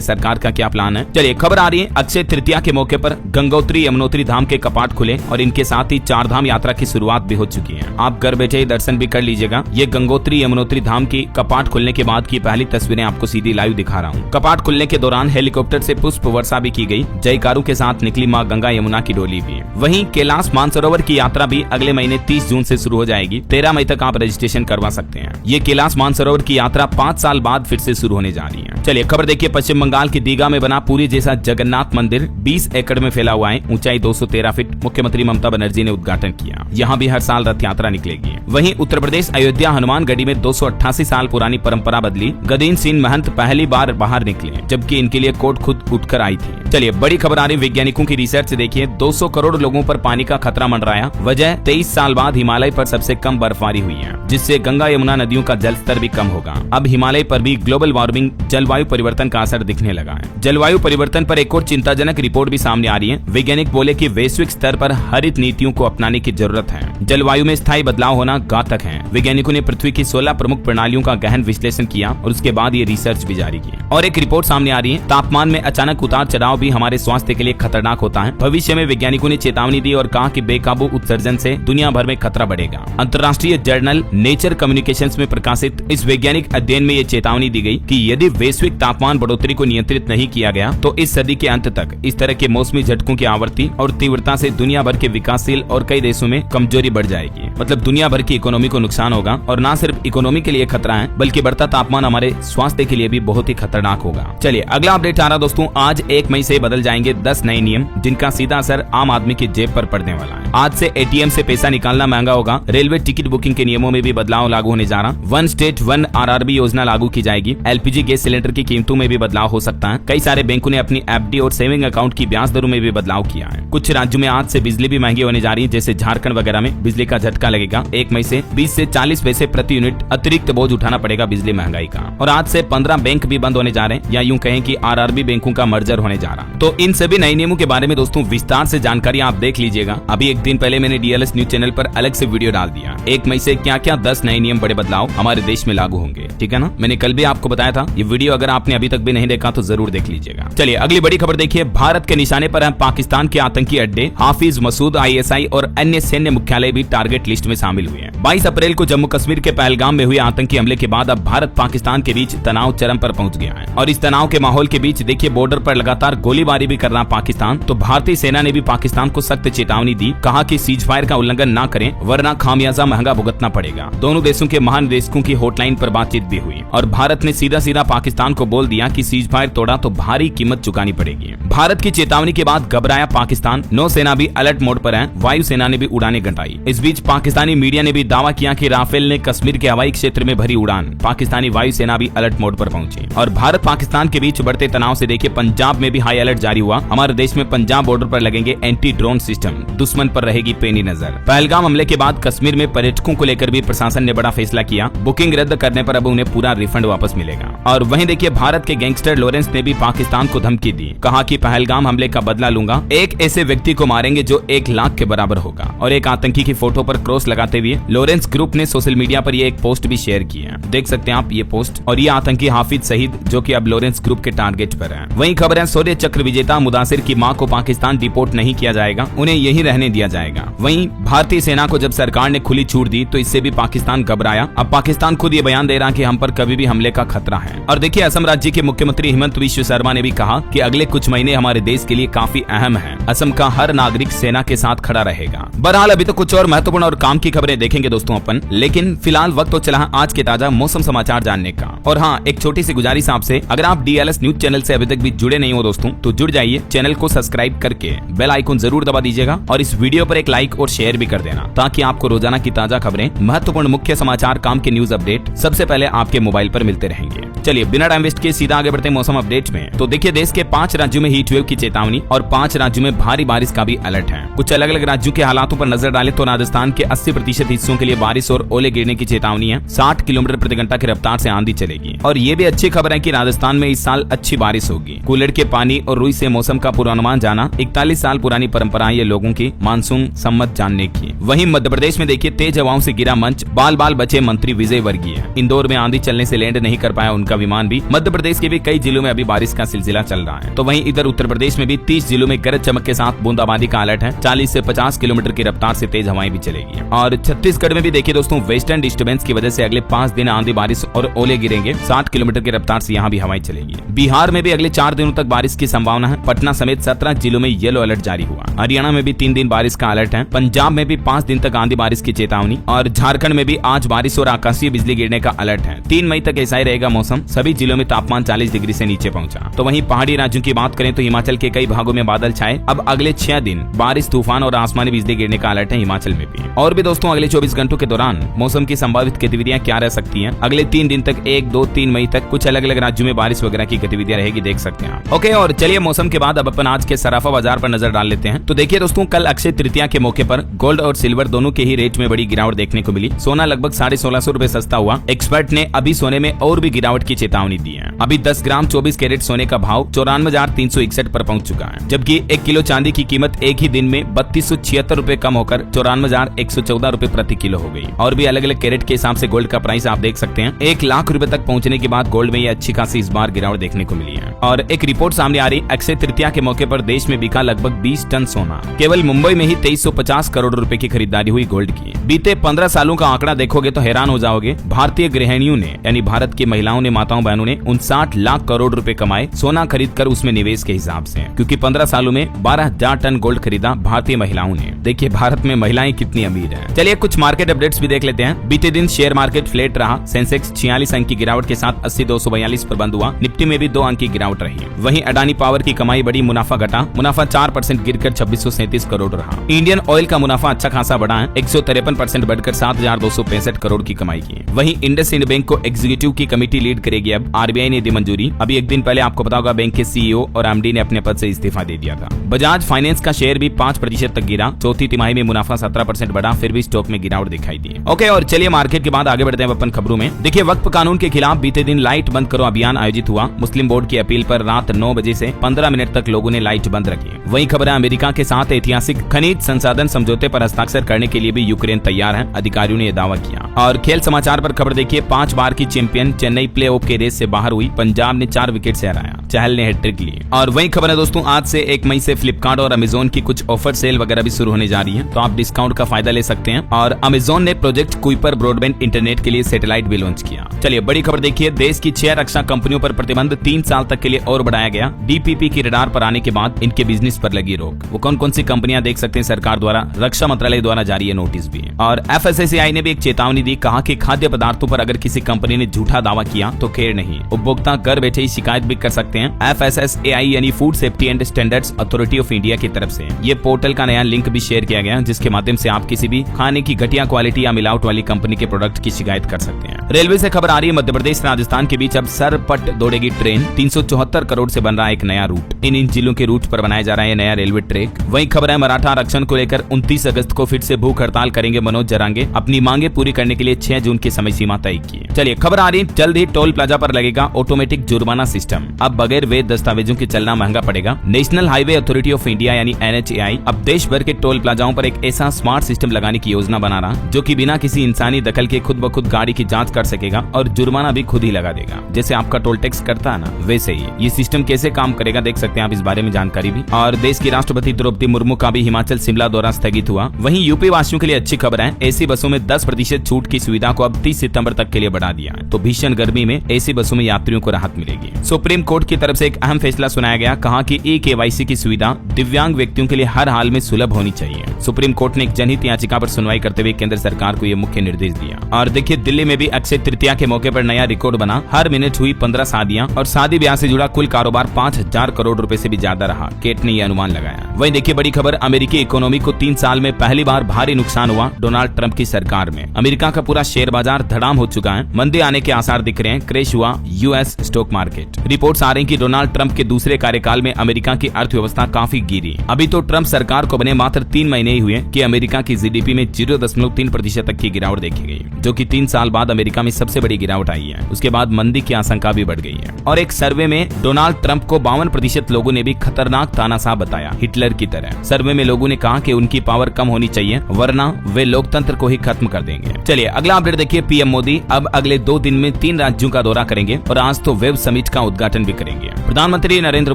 सरकार का क्या प्लान है। चलिए खबर आ रही है, अक्षय तृतीया के मौके पर गंगोत्री यमुनोत्री धाम के कपाट खुले और इनके साथ ही 4 धाम यात्रा की शुरुआत भी हो चुकी है। आप घर बैठे दर्शन भी कर लीजिएगा। ये गंगोत्री यमुनोत्री धाम की कपाट खुलने के बाद की पहली तस्वीरें आपको सीधी लाइव दिखा रहा हूँ। कपाट खुलने के दौरान हेलीकॉप्टर से पुष्प वर्षा भी की गई। जयकारों के साथ निकली मां गंगा यमुना की डोली भी। वहीं कैलाश मानसरोवर की यात्रा भी अगले महीने 30 जून से शुरू हो जाएगी। 13 मई तक आप रजिस्ट्रेशन करवा सकते हैं। ये कैलाश मानसरोवर की यात्रा 5 साल बाद फिर से शुरू होने जा रही है। चलिए खबर देखिए, पश्चिम बंगाल की दीघा में बना पुरी जैसा जगन्नाथ मंदिर 20 एकड़ में फैला हुआ है। ऊंचाई 213 फीट। मुख्यमंत्री ममता बनर्जी ने उद्घाटन किया। यहाँ भी हर साल रथ यात्रा निकलेगी। वहीं उत्तर प्रदेश अयोध्या हनुमानगढ़ी में 288 साल पुरानी परंपरा बदली। गदीन सिंह महंत पहली बार बाहर निकले, जबकि इनके लिए कोर्ट खुद उठकर आई थी। चलिए बड़ी खबर आ रही, वैज्ञानिकों की रिसर्च देखिए, 200 करोड़ लोगों पर पानी का खतरा मंडराया। वजह 23 साल बाद हिमालय पर सबसे कम बर्फबारी हुई है, जिससे गंगा यमुना नदियों का जल स्तर भी कम होगा। अब हिमालय पर भी ग्लोबल वार्मिंग जलवायु परिवर्तन का असर दिखने लगा है। जलवायु परिवर्तन पर एक और चिंताजनक रिपोर्ट भी सामने आ रही है। वैज्ञानिक बोले कि वैश्विक स्तर पर हरित नीतियों को अपनाने की जरूरत है। जलवायु में स्थायी बदलाव होना घातक है। वैज्ञानिकों ने पृथ्वी की 16 प्रमुख प्रणालियों का गहन विश्लेषण किया और उसके बाद ये रिसर्च भी जारी की। और एक रिपोर्ट सामने आ रही है, तापमान में अचानक उतार चढ़ाव भी हमारे स्वास्थ्य के लिए खतरनाक होता है। भविष्य में वैज्ञानिकों ने चेतावनी दी और कहा कि बेकाबू उत्सर्जन से दुनिया भर में खतरा बढ़ेगा। अंतर्राष्ट्रीय जर्नल नेचर कम्युनिकेशंस में प्रकाशित इस वैज्ञानिक अध्ययन में ये चेतावनी दी गई कि यदि वैश्विक तापमान बढ़ोतरी को नियंत्रित नहीं किया गया तो इस सदी के अंत तक इस तरह के मौसमी झटकों की आवृत्ति और तीव्रता से दुनिया भर के विकासशील और कई देशों में कमजोरी बढ़ जाएगी। मतलब दुनिया भर की इकोनॉमी को नुकसान होगा और न सिर्फ इकोनॉमी के लिए खतरा है, बल्कि बढ़ता तापमान हमारे स्वास्थ्य के लिए भी बहुत ही खतरनाक होगा। चलिए अगला अपडेट आ रहा दोस्तों, आज 1 मई से बदल जाएंगे 10 नए नियम, जिनका सीधा असर आम आदमी की जेब पर पड़ने वाला है। आज से एटीएम से पैसा निकालना महंगा होगा। रेलवे टिकट बुकिंग के नियमों में भी बदलाव लागू होने जा रहा। 1 स्टेट 1 आरआरबी योजना लागू की जाएगी। एलपीजी गैस सिलेंडर की कीमतों में भी बदलाव हो सकता है। कई सारे बैंकों ने अपनी एफडी और सेविंग अकाउंट की ब्याज दरों में भी बदलाव किया है। कुछ राज्यों में आज से बिजली भी महंगी होने जा रही है, जैसे झारखंड वगैरह में बिजली का झटका लगेगा। 1 मई से 20 से 40 पैसे प्रति यूनिट अतिरिक्त बोझ उठाना पड़ेगा बिजली महंगाई का। और आज से 15 बैंक भी बंद होने जा रहे हैं, या यूं कहें कि आरआरबी बैंकों का मर्जर होने जा रहा। तो इन सभी नए नियमों के बारे में दोस्तों विस्तार से जानकारी आप देख लीजिएगा। अभी एक दिन पहले मैंने डीएलएस न्यूज चैनल पर अलग से वीडियो डाल दिया। 1 मई से क्या क्या 10 नए नियम बड़े बदलाव हमारे देश में लागू होंगे, ठीक है ना। मैंने कल भी आपको बताया था। ये वीडियो अगर आपने अभी तक भी नहीं देखा तो जरूर देख लीजिएगा। चलिए अगली बड़ी खबर देखिए, भारत के निशाने पर पाकिस्तान के आतंकी अड्डे हाफिज मसूद, आईएसआई और अन्य सैन्य मुख्यालय भी टारगेट लिस्ट में शामिल हुए हैं। 22 अप्रैल को जम्मू कश्मीर के पहलगाम में हुए आतंकी हमले के बाद अब भारत पाकिस्तान के बीच तनाव चरम पर पहुंच गया है। और इस तनाव के माहौल के बीच देखिए बॉर्डर पर लगातार गोलीबारी भी कर रहा पाकिस्तान। तो भारतीय सेना ने भी पाकिस्तान को सख्त चेतावनी दी, कहा कि सीज फायर का उल्लंघन न करें वरना खामियाजा महंगा भुगतना पड़ेगा। दोनों देशों के महानिदेशकों की हॉटलाइन पर बातचीत भी हुई और भारत ने सीधा सीधा पाकिस्तान को बोल दिया कि सीज फायर तोड़ा तो भारी कीमत चुकानी पड़ेगी। भारत की चेतावनी के बाद घबराया पाकिस्तान। नौसेना भी अलर्ट मोड पर है, वायुसेना ने भी उड़ानें घटाई। इस बीच पाकिस्तानी मीडिया ने भी दावा किया कि राफेल ने कश्मीर के हवाई क्षेत्र में भरी उड़ान। पाकिस्तानी वायुसेना भी अलर्ट मोड पर पहुंची। और भारत पाकिस्तान के बीच बढ़ते तनाव से देखिए पंजाब में भी हाई अलर्ट जारी हुआ। हमारे देश में पंजाब बॉर्डर पर लगेंगे एंटी ड्रोन सिस्टम, दुश्मन पर रहेगी पैनी नजर। पहलगाम हमले के बाद कश्मीर में पर्यटकों को लेकर भी प्रशासन ने बड़ा फैसला किया। बुकिंग रद्द करने पर अब उन्हें पूरा रिफंड वापस मिलेगा। और वहीं देखिए भारत के गैंगस्टर लॉरेंस ने भी पाकिस्तान को धमकी दी, कहा कि पहलगाम हमले का बदला लूंगा। एक ऐसे व्यक्ति को मारेंगे जो 1 लाख के बराबर होगा। और एक आतंकी की फोटो पर क्रॉस लगाते हुए लॉरेंस ग्रुप ने सोशल मीडिया पर ये एक पोस्ट भी शेयर की है। देख सकते हैं आप ये पोस्ट। और ये आतंकी हाफिज सईद जो कि अब लॉरेंस ग्रुप के टारगेट पर है। वहीं खबर है शौर्य चक्र विजेता मुदासिर की मां को पाकिस्तान डिपोर्ट नहीं किया जाएगा, उन्हें यहीं रहने दिया जाएगा। वहीं भारतीय सेना को जब सरकार ने खुली छूट दी तो इससे भी पाकिस्तान घबराया। अब पाकिस्तान खुद ये बयान दे रहा कि हम पर कभी भी हमले का खतरा है। और देखिए असम राज्य के मुख्यमंत्री हिमंत बिश्व शर्मा ने भी कहा कि अगले कुछ महीने हमारे देश के लिए काफी अहम है। असम का हर नागरिक सेना के साथ खड़ा रहेगा। बहरहाल अभी तो कुछ और महत्वपूर्ण और काम की खबरें देखेंगे दोस्तों अपन, लेकिन फिलहाल वक्त तो चला आज के ताजा मौसम समाचार जानने का। और हाँ, एक छोटी सी गुजारिश आपसे, अगर आप DLS न्यूज चैनल से अभी तक भी जुड़े नहीं हो दोस्तों तो जुड़ जाइए, चैनल को सब्सक्राइब करके बेल आइकन जरूर दबा दीजिएगा और इस वीडियो पर एक लाइक और शेयर भी कर देना, ताकि आपको रोजाना की ताजा खबरें, महत्वपूर्ण मुख्य समाचार, काम के न्यूज अपडेट सबसे पहले आपके मोबाइल पर मिलते रहेंगे। चलिए बिना टाइम वेस्ट किए सीधा आगे बढ़ते हैं मौसम अपडेट में। तो देखिए, देश के 5 राज्यों में हीट वेव की चेतावनी और 5 राज्यों में भारी बारिश का भी अलर्ट है। कुछ अलग अलग राज्यों के हालातों पर नजर डालें तो राजस्थान के 80% हिस्सों के लिए बारिश और ओले गिरने की चेतावनी है। 60 किलोमीटर प्रति घंटा की रफ्तार से आंधी चलेगी। और ये भी अच्छी खबर है कि राजस्थान में इस साल अच्छी बारिश होगी। कूलर के पानी और रुई से मौसम का पूर्वानुमान जाना 41 साल पुरानी परंपरा है लोगों की मानसून सम्मत जानने की। वहीं मध्य प्रदेश में देखिए, तेज हवाओं से गिरा मंच, बाल बाल बचे मंत्री विजय वर्गीय। इंदौर में आंधी चलने से लैंड नहीं कर पाया उनका विमान भी। मध्य प्रदेश के भी कई जिलों में अभी बारिश का सिलसिला चल रहा है। तो वहीं इधर उत्तर प्रदेश में भी 30 जिलों में गरज चमक के साथ बूंदाबांदी का अलर्ट है। 40 से 50 किलोमीटर की रफ्तार से तेज हवाएं भी चलेगी। और छत्तीसगढ़ में भी देखिए दोस्तों, वेस्टर्न डिस्टर्बेंस की वजह से अगले 5 दिन आंधी बारिश और ओले गिरेंगे। 60 किलोमीटर की रफ्तार से यहाँ भी हवाएं चलेगी। बिहार में भी अगले 4 दिनों तक बारिश की संभावना है। पटना समेत 17 जिलों में येलो अलर्ट जारी हुआ। हरियाणा में भी 3 दिन बारिश का अलर्ट है। पंजाब में भी 5 दिन तक आंधी बारिश की चेतावनी। और झारखंड में भी आज बारिश और आकाशीय बिजली गिरने का अलर्ट है। 3 मई तक ऐसा ही रहेगा मौसम। सभी जिलों में तापमान 40 डिग्री से नीचे पहुंचा। तो वहीं पहाड़ी राज्यों की बात करें तो हिमाचल के कई भागों में बादल छाए। अब अगले 6 दिन बारिश, तूफान और आसमानी बिजली गिरने का अलर्ट है हिमाचल में भी। और भी दोस्तों, अगले 24 घंटों के दौरान मौसम की संभावित गतिविधियां क्या रह सकती हैं। अगले 3 दिन तक 1, 2, 3 मई तक कुछ अलग अलग राज्यों में बारिश वगैरह की गतिविधियां रहेगी, देख सकते हैं आप। ओके, और चलिए मौसम के बाद अब अपन आज के सराफा बाजार पर नजर डाल लेते हैं। तो देखिए दोस्तों, कल अक्षय तृतीया के मौके पर गोल्ड और सिल्वर दोनों के ही रेट में बड़ी गिरावट देखने को मिली। सोना लगभग 1650 रुपए सस्ता हुआ। एक्सपर्ट ने अभी सोने में और भी गिरावट की चेतावनी दी है। अभी 10 ग्राम 24 कैरेट सोने का भाव 94,361 पर पहुंच चुका है, जबकि 1 किलो चांदी की कीमत एक ही दिन में 3276 रुपए कम होकर 94,114 रुपए प्रति किलो हो गई। और भी अलग अलग कैरेट के हिसाब से गोल्ड का प्राइस आप देख सकते हैं। 1 लाख रुपए तक पहुंचने के बाद गोल्ड में ये अच्छी खासी इस बार गिरावट देखने को मिली है। और एक रिपोर्ट सामने आ रही, अक्षय तृतीया के मौके पर देश में बिका लगभग 20 टन सोना। केवल मुंबई में ही 2350 करोड़ रुपए की खरीदारी हुई गोल्ड की। बीते 15 सालों का आंकड़ा देखोगे तो हैरान हो जाओगे। भारतीय गृहिणियों ने, यानी भारत की महिलाओं ने, माताओं बहनों ने 59 लाख करोड़ रुपए कमाए सोना खरीद कर उसमें निवेश के हिसाब से, क्योंकि 15 सालों में 12,000 टन गोल्ड खरीदा भारतीय महिलाओं ने। देखिए भारत में महिलाएं कितनी अमीर हैं। चलिए कुछ मार्केट अपडेट्स भी देख लेते हैं। बीते दिन शेयर मार्केट फ्लैट रहा। सेंसेक्स 46 अंक की गिरावट के साथ 80,242 पर बंद हुआ। निफ्टी में भी 2 अंक की गिरावट रही। वहीं अडानी पावर की कमाई बढ़ी, मुनाफा घटा। मुनाफा 4% गिरकर 2637 करोड़ रहा। इंडियन ऑयल का मुनाफा अच्छा खासा बढ़ा है, 153% बढ़कर 7,265 करोड़ की कमाई की। वहीं इंडसइंड बैंक को एग्जीक्यूटिव की कमेटी लीड करेगी अब, आरबीआई ने दी मंजूरी। अभी एक दिन पहले आपको पता होगा बैंक के सीईओ और एमडी ने अपने पद से इस्तीफा दे दिया था। बजाज फाइनेंस का शेयर भी 5% तक गिरा। चौथी तिमाही में मुनाफा 17% बढ़ा, फिर भी स्टॉक में गिरावट दिखाई दी। ओके, और चलिए मार्केट के बाद आगे बढ़ते हैं अपन खबरों में। देखिए, वक्फ कानून के खिलाफ बीते दिन लाइट बंद करो अभियान आयोजित हुआ। मुस्लिम बोर्ड की अपील पर रात 9 बजे से 15 मिनट तक लोगों ने लाइट बंद रखी। वहीं खबर है, अमेरिका के साथ ऐतिहासिक खनिज संसाधन समझौते पर हस्ताक्षर करने के लिए भी यूक्रेन तैयार है, अधिकारियों ने यह दावा किया। और खेल समाचार पर खबर देखिए, 5 बार की चैंपियन चेन्नई प्लेऑफ के रेस से बाहर हुई। पंजाब ने 4 विकेट से हराया। चहल ने हैट्रिक ली। और वही खबर है दोस्तों, आज से 1 मई से फ्लिपकार्ट और अमेजोन की कुछ ऑफर सेल वगैरह भी शुरू होने जा रही है, तो आप डिस्काउंट का फायदा ले सकते हैं। और अमेजोन ने प्रोजेक्ट कुइपर ब्रॉडबैंड इंटरनेट के लिए सैटेलाइट भी लॉन्च किया। चलिए बड़ी खबर देखिए, देश की 6 रक्षा कंपनियों पर प्रतिबंध 3 साल तक के लिए और बढ़ाया गया। डीपीपी की रडार पर आने के बाद इनके बिजनेस पर लगी रोक। वो कौन कौन सी कंपनियां देख सकते हैं, सरकार द्वारा, रक्षा मंत्रालय द्वारा जारी है नोटिस भी। और एफएसएसएआई ने भी एक चेतावनी दी, कहा कि खाद्य पदार्थों पर अगर किसी कंपनी ने झूठा दावा किया तो खैर नहीं, उपभोक्ता घर बैठे ही शिकायत भी कर सकते हैं। एफएसएसएआई यानी food safety and standards authority of India की तरफ से ये पोर्टल का नया लिंक भी शेयर किया गया, जिसके माध्यम से आप किसी भी खाने की घटिया क्वालिटी या मिलावट वाली कंपनी के प्रोडक्ट की शिकायत कर सकते हैं। रेलवे से खबर आ रही है, मध्य प्रदेश राजस्थान के बीच अब सरपट दौड़ेगी ट्रेन। 374 करोड़ से बन रहा है एक नया रूट। इन जिलों के रूट पर बनाया जा रहा है नया रेलवे ट्रैक। वहीं खबर है, मराठा आरक्षण को लेकर 29 अगस्त को फिर से भूख हड़ताल करेंगे मनोज जरांगे। अपनी मांगे पूरी करने के लिए 6 जून की समय सीमा तय की। चलिए खबर आ रही है, जल्द ही टोल प्लाजा पर लगेगा ऑटोमेटिक जुर्माना सिस्टम। अब बगैर वैध दस्तावेजों के चलना महंगा पड़ेगा। National highway authority of India यानी NHAI अब देश भर के टोल प्लाजाओं पर एक ऐसा स्मार्ट सिस्टम लगाने की योजना बना रहा, जो कि बिना किसी इंसानी दखल के खुद ब खुद गाड़ी की जांच कर सकेगा और जुर्माना भी खुद ही लगा देगा। जैसे आपका टोल टैक्स करता है ना, वैसे ही ये सिस्टम कैसे काम करेगा देख सकते हैं आप इस बारे में जानकारी भी। और देश की राष्ट्रपति द्रौपदी मुर्मू का भी हिमाचल शिमला दौरा स्थगित हुआ। वहीं यूपी वासियों के लिए अच्छी खबर है, एसी बसों में 10% छूट की सुविधा को अब 30 सितंबर तक के लिए बढ़ा दिया है। तो भीषण गर्मी में एसी बसों में यात्रियों को राहत मिलेगी। सुप्रीम कोर्ट की तरफ से एक अहम फैसला सुनाया गया, कहा कि ई-KYC की सुविधा दिव्यांग व्यक्तियों के लिए हर हाल में सुलभ होनी चाहिए। सुप्रीम कोर्ट ने एक जनहित याचिका पर सुनवाई करते हुए केंद्र सरकार को ये मुख्य निर्देश दिया। और देखिए, दिल्ली में भी अक्षय तृतीया के मौके पर नया रिकॉर्ड बना। हर मिनट हुई 15 शादियां और शादी ब्याह से जुड़ा कुल कारोबार 5000 करोड़ रुपए से भी ज्यादा रहा। केट ने यह अनुमान लगाया। वहीं देखिए, बड़ी खबर, अमेरिकी इकोनॉमी को 3 साल में पहली बार भारी नुकसान हुआ डोनाल्ड ट्रंप की सरकार में। अमेरिका का पूरा शेयर बाजार धड़ाम हो चुका है। मंदी आने के आसार दिख रहे हैं। क्रैश हुआ यूएस स्टॉक मार्केट। रिपोर्ट्स आ रही कि डोनाल्ड ट्रंप के दूसरे कार्यकाल में अमेरिका की अर्थव्यवस्था काफी गिरी। अभी तो ट्रंप सरकार को बने मात्र 3 महीने ही हुए कि अमेरिका की जीडीपी में 0.3% तक की गिरावट देखी गई, जो कि 3 साल बाद अमेरिका में सबसे बड़ी गिरावट आई है। उसके बाद मंदी की आशंका भी बढ़ गई है। और एक सर्वे में डोनाल्ड ट्रंप को 52% लोगों ने भी खतरनाक तानाशाह बताया, हिटलर की तरह। सर्वे में लोगों ने कहा कि उनकी पावर कम होनी चाहिए, वरना वे लोकतंत्र को ही खत्म कर देंगे। चलिए अगला अपडेट देखिए। पीएम मोदी अब अगले 2 दिन में 3 राज्यों का दौरा करेंगे और आज तो वेब समिट का उद्घाटन भी करेंगे। प्रधानमंत्री नरेंद्र